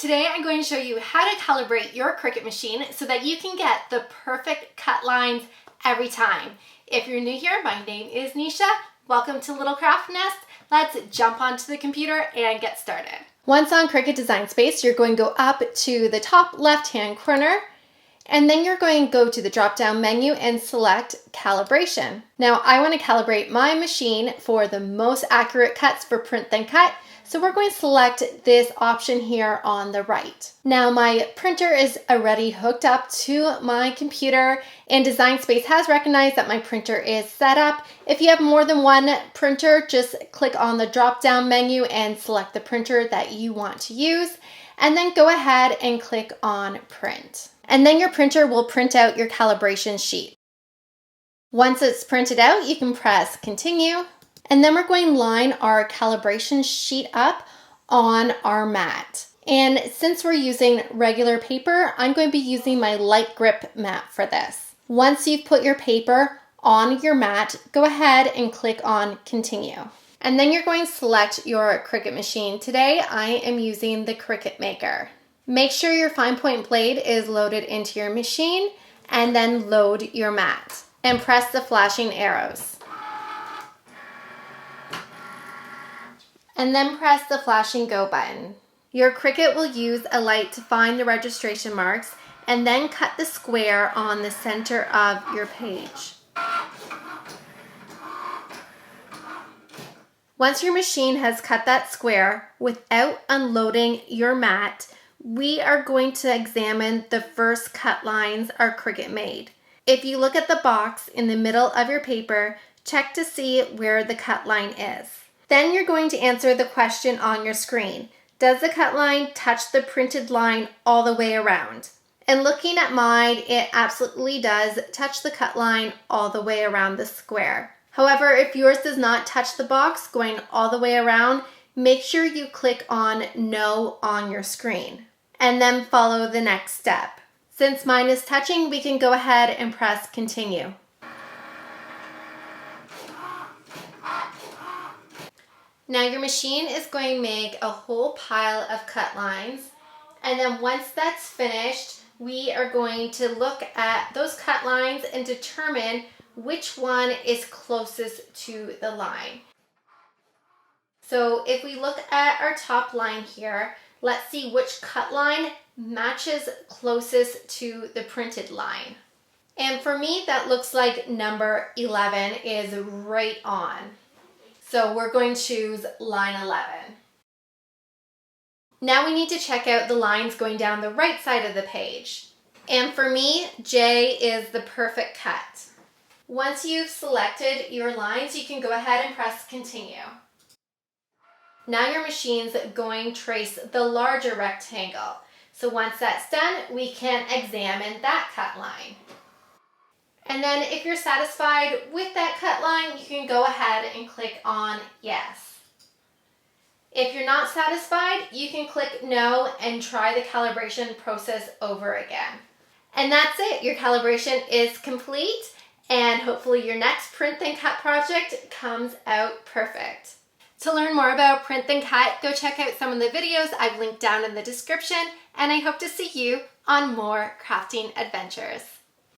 Today I'm going to show you how to calibrate your Cricut machine so that you can get the perfect cut lines every time. If you're new here, my name is Nisha. Welcome to Little Craft Nest. Let's jump onto the computer and get started. Once on Cricut Design Space, you're going to go up to the top left-hand corner, and then you're going to go to the drop-down menu and select Calibration. Now, I want to calibrate my machine for the most accurate cuts for print then cut, so we're going to select this option here on the right. Now, my printer is already hooked up to my computer, and Design Space has recognized that my printer is set up. If you have more than one printer, just click on the drop-down menu and select the printer that you want to use, and then go ahead and click on Print. And then your printer will print out your calibration sheet. Once it's printed out, you can press Continue. And then we're going to line our calibration sheet up on our mat. And since we're using regular paper, I'm going to be using my light grip mat for this. Once you've put your paper on your mat, go ahead and click on Continue. And then you're going to select your Cricut machine. Today, I am using the Cricut Maker. Make sure your fine point blade is loaded into your machine, and then load your mat. And press the flashing arrows. And then press the flashing go button. Your Cricut will use a light to find the registration marks and then cut the square on the center of your page. Once your machine has cut that square, without unloading your mat, we are going to examine the first cut lines our Cricut made. If you look at the box in the middle of your paper, check to see where the cut line is. Then you're going to answer the question on your screen. Does the cut line touch the printed line all the way around? And looking at mine, it absolutely does touch the cut line all the way around the square. However, if yours does not touch the box going all the way around, make sure you click on No on your screen and then follow the next step. Since mine is touching, we can go ahead and press Continue. Now your machine is going to make a whole pile of cut lines, and then once that's finished, we are going to look at those cut lines and determine which one is closest to the line. So if we look at our top line here, let's see which cut line matches closest to the printed line. And for me, that looks like number 11 is right on. So we're going to choose line 11. Now we need to check out the lines going down the right side of the page. And for me, J is the perfect cut. Once you've selected your lines, you can go ahead and press Continue. Now your machine's going to trace the larger rectangle. So once that's done, we can examine that cut line. And then if you're satisfied with that cut line, you can go ahead and click on Yes. If you're not satisfied, you can click No and try the calibration process over again. And that's it. Your calibration is complete, and hopefully your next print then cut project comes out perfect. To learn more about print then cut, go check out some of the videos I've linked down in the description, and I hope to see you on more crafting adventures.